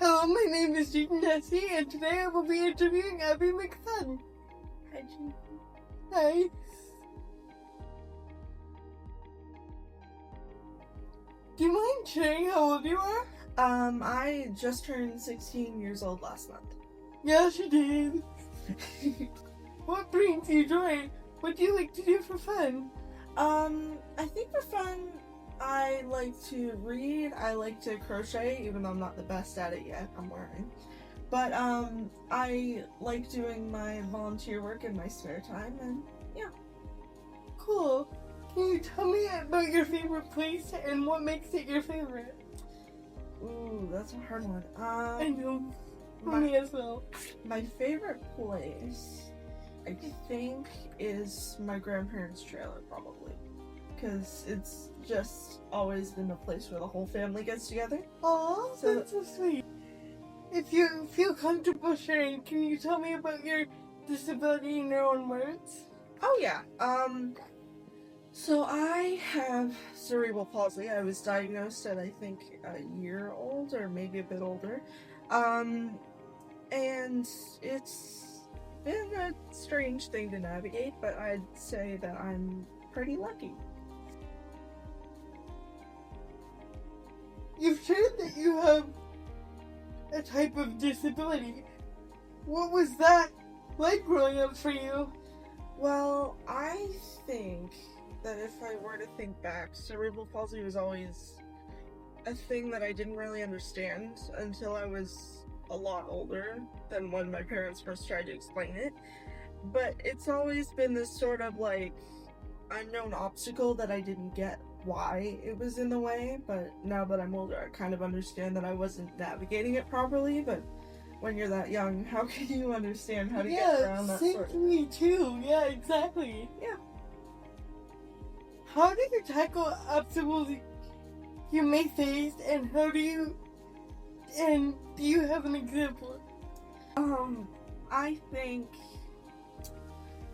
Hello, my name is Jean Nessie, and today I will be interviewing Abby McFadden. Hi, Jean. Hi. Do you mind sharing how old you are? I just turned 16 years old last month. Yes, you did. What brings you joy? What do you like to do for fun? I think for fun, I like to read, I like to crochet, even though I'm not the best at it yet, I'm learning. But, I like doing my volunteer work in my spare time, and yeah. Cool. Can you tell me about your favorite place and what makes it your favorite? Ooh, that's a hard one. I know. Me as well. My favorite place, I think, is my grandparents' trailer, probably. Because it's just always been a place where the whole family gets together. Aw, that's so sweet. If you feel comfortable sharing, can you tell me about your disability in your own words? Oh yeah, so I have cerebral palsy. I was diagnosed at I think a year old or maybe a bit older. And it's been a strange thing to navigate, but I'd say that I'm pretty lucky. You've shared that you have a type of disability. What was that like growing up for you? Well, I think that if I were to think back, cerebral palsy was always a thing that I didn't really understand until I was a lot older than when my parents first tried to explain it. But it's always been this sort of like unknown obstacle that I didn't get why it was in the way, but now that I'm older I kind of understand that I wasn't navigating it properly. But when you're that young, how can you understand how to get around that sort of thing? Me too. Yeah, exactly. Yeah. How do you tackle obstacles you may face, and do you have an example? I think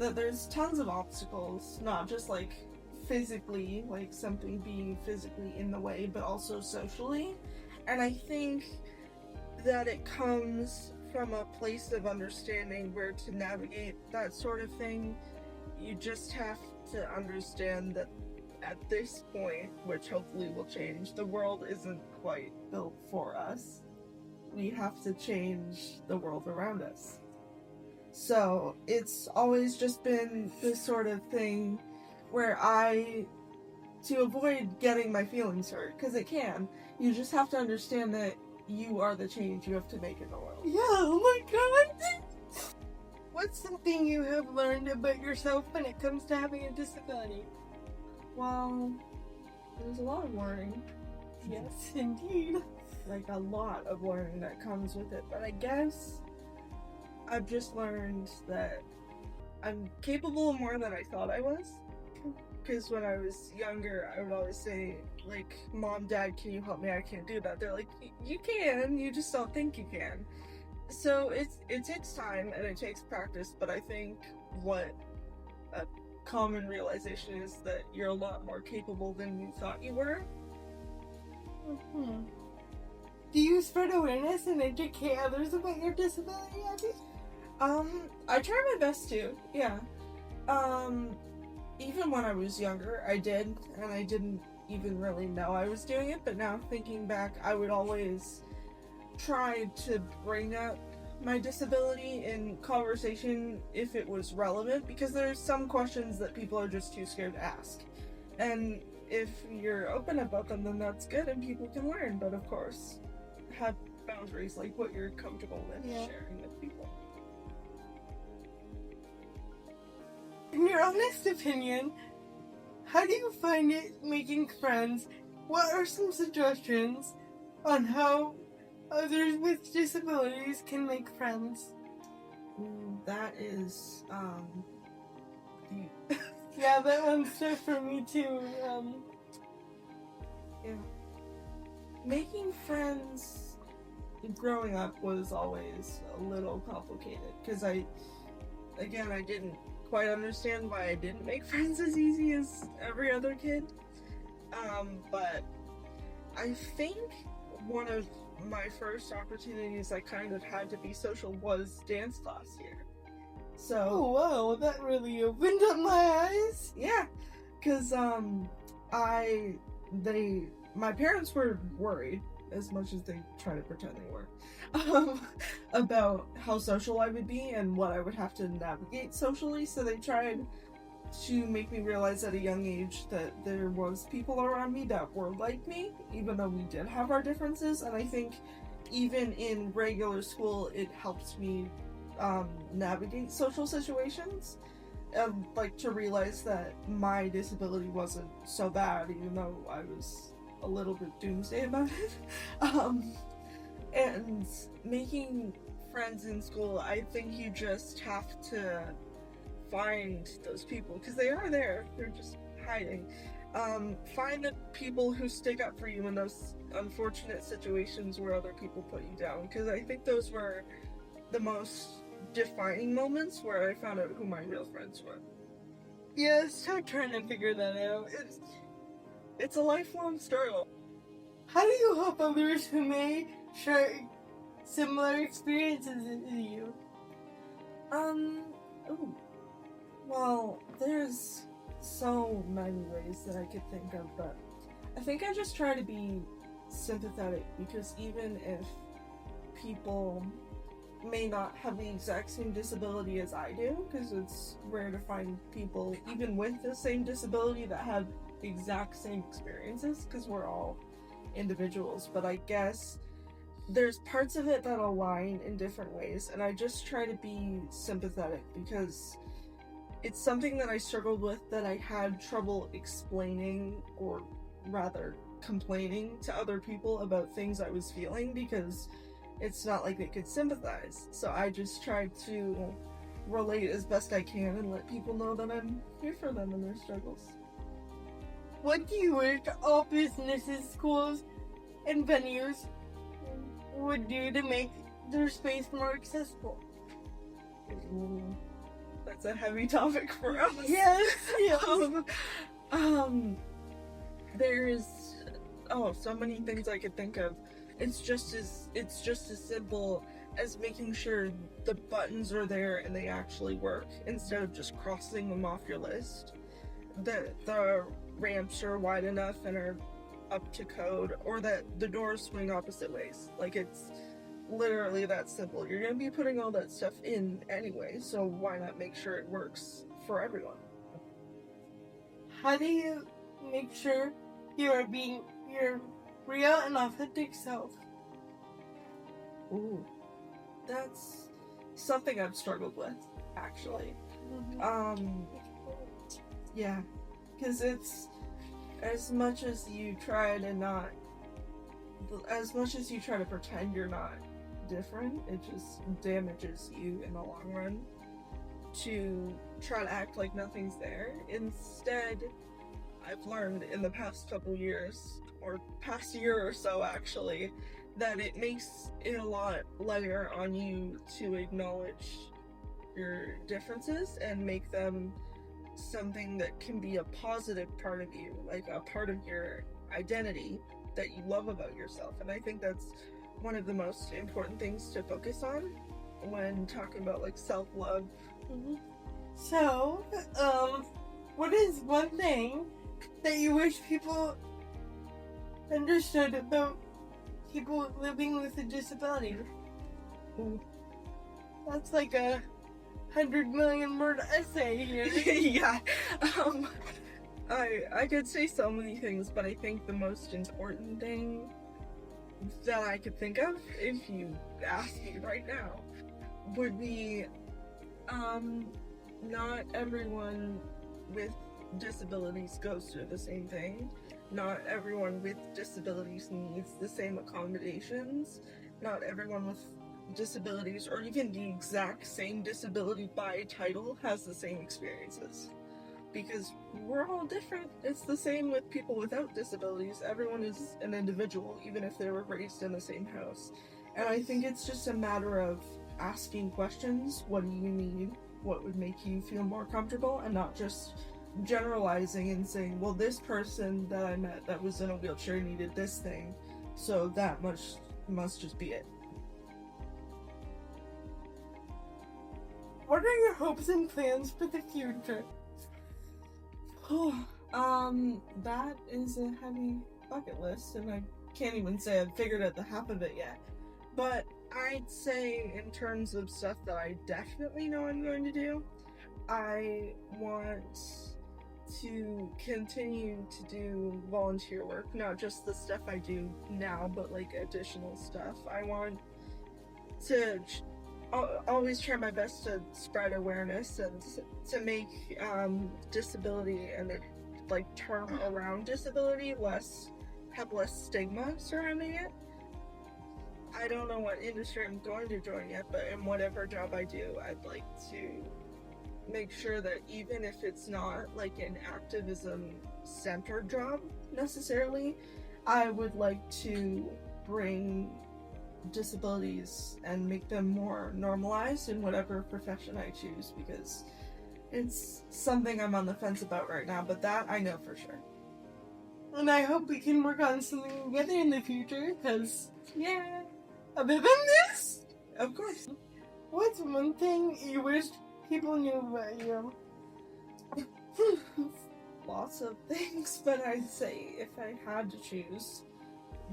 that there's tons of obstacles, not just like physically, like something being physically in the way, but also socially. And I think that it comes from a place of understanding where to navigate that sort of thing. You just have to understand that at this point, which hopefully will change, the world isn't quite built for us. We have to change the world around us. So it's always just been this sort of thing where to avoid getting my feelings hurt, because it can, you just have to understand that you are the change you have to make in the world. Yeah, oh my god! What's something you have learned about yourself when it comes to having a disability? Well, there's a lot of learning. Yes, indeed. Like a lot of learning that comes with it, but I guess I've just learned that I'm capable more than I thought I was. Because when I was younger, I would always say, like, Mom, Dad, can you help me? I can't do that. They're like, you can, you just don't think you can. So it takes time and it takes practice, but I think what a common realization is that you're a lot more capable than you thought you were. Mm-hmm. Do you spread awareness and educate others about your disability, Abby? I try my best to, yeah. Even when I was younger, I did, and I didn't even really know I was doing it, but now thinking back, I would always try to bring up my disability in conversation if it was relevant, because there's some questions that people are just too scared to ask. And if you're open about them, then that's good and people can learn, but of course, have boundaries, like what you're comfortable with sharing with people. In your honest opinion, how do you find it making friends? What are some suggestions on how others with disabilities can make friends? That is, deep. Yeah, that one's tough for me too. Yeah. Making friends growing up was always a little complicated, because I didn't quite understand why I didn't make friends as easy as every other kid. But I think one of my first opportunities I kind of had to be social was dance class here. So, Oh wow, that really opened up my eyes. yeah, because my parents were worried, as much as they try to pretend they were, about how social I would be and what I would have to navigate socially. So they tried to make me realize at a young age that there was people around me that were like me, even though we did have our differences. And I think even in regular school, it helped me navigate social situations. Like, to realize that my disability wasn't so bad, even though I was a little bit doomsday about it. And making friends in school, I think you just have to find those people, because they are there, they're just hiding. Find the people who stick up for you in those unfortunate situations where other people put you down, because I think those were the most defining moments where I found out who my real friends were. Yeah, start trying to figure that out. It's a lifelong struggle. How do you help others who may share similar experiences as you? Well, there's so many ways that I could think of, but I think I just try to be sympathetic, because even if people may not have the exact same disability as I do, because it's rare to find people even with the same disability that have the exact same experiences, because we're all individuals, but I guess there's parts of it that align in different ways, and I just try to be sympathetic, because it's something that I struggled with, that I had trouble explaining, or rather complaining to other people about things I was feeling, because it's not like they could sympathize. So I just tried to relate as best I can and let people know that I'm here for them in their struggles. What do you wish all businesses, schools, and venues would do to make their space more accessible? Ooh, that's a heavy topic for us. Yes, yes. There's so many things I could think of. It's just as simple as making sure the buttons are there and they actually work, instead of just crossing them off your list. That the ramps are wide enough and are up to code, or that the doors swing opposite ways. Like, it's literally that simple. You're gonna be putting all that stuff in anyway, so why not make sure it works for everyone? How do you make sure you are being your real and authentic self? Ooh, that's something I've struggled with, actually. Yeah, because it's, as much as you try to pretend you're not different, it just damages you in the long run to try to act like nothing's there. Instead, I've learned in the past couple years, or past year or so actually, that it makes it a lot lighter on you to acknowledge your differences and make them something that can be a positive part of you, like a part of your identity that you love about yourself. And I think that's one of the most important things to focus on when talking about, like, self-love. Mm-hmm. So, what is one thing that you wish people understood about people living with a disability? Ooh. That's like a 100 million word essay here. Yeah. I could say so many things, but I think the most important thing that I could think of, if you ask me right now, would be not everyone with disabilities goes through the same thing. Not everyone with disabilities needs the same accommodations. Not everyone with disabilities, or even the exact same disability by title, has the same experiences. Because we're all different. It's the same with people without disabilities. Everyone is an individual, even if they were raised in the same house. And I think it's just a matter of asking questions. What do you need? What would make you feel more comfortable? And not just generalizing and saying, well, this person that I met that was in a wheelchair needed this thing, So that much must just be it. What are your hopes and plans for the future? That is a heavy bucket list, and I can't even say I've figured out the half of it yet. But I'd say in terms of stuff that I definitely know I'm going to do, I want to continue to do volunteer work, not just the stuff I do now, but like additional stuff. I want to always try my best to spread awareness and to make disability and the like term around disability have less stigma surrounding it. I don't know what industry I'm going to join yet, but in whatever job I do, I'd like to make sure that even if it's not like an activism centered job necessarily, I would like to bring disabilities and make them more normalized in whatever profession I choose, because it's something I'm on the fence about right now, but that I know for sure. And I hope we can work on something together in the future, because, Yeah, other than this, of course. what's one thing you wish people knew about you? Lots of things, but I'd say if I had to choose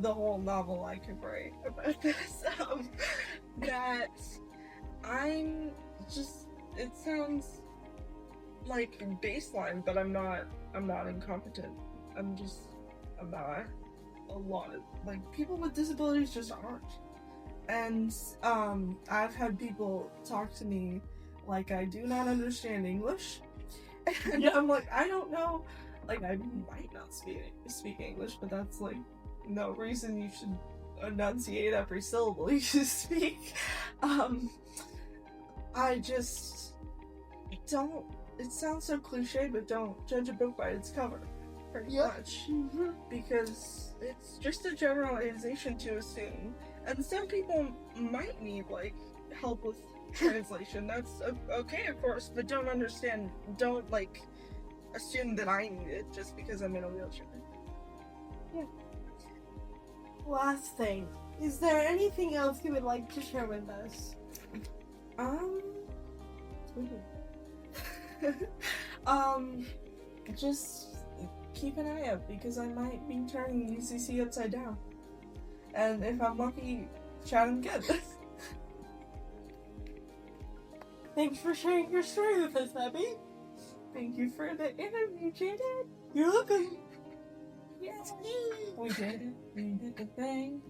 the whole novel I could write about this, that I'm just, it sounds like baseline, but I'm not incompetent. I'm not. A lot of, like, people with disabilities just aren't. And, I've had people talk to me like I do not understand English. And I'm like, I don't know, like, I might not speak English, but that's, like, no reason you should enunciate every syllable you should speak. I just don't, it sounds so cliche, but don't judge a book by its cover, pretty much. Because it's just a generalization to assume. And some people might need, like, help with translation. That's okay, of course, but don't, like, assume that I need it just because I'm in a wheelchair. Yeah. Last thing, is there anything else you would like to share with us? Just keep an eye out, because I might be turning UCC upside down. And if I'm lucky, Chatham-Kent. Thanks for sharing your story with us, Abby. Thank you for the interview, Jaden. You're welcome. Yes, we did it. We did the thing.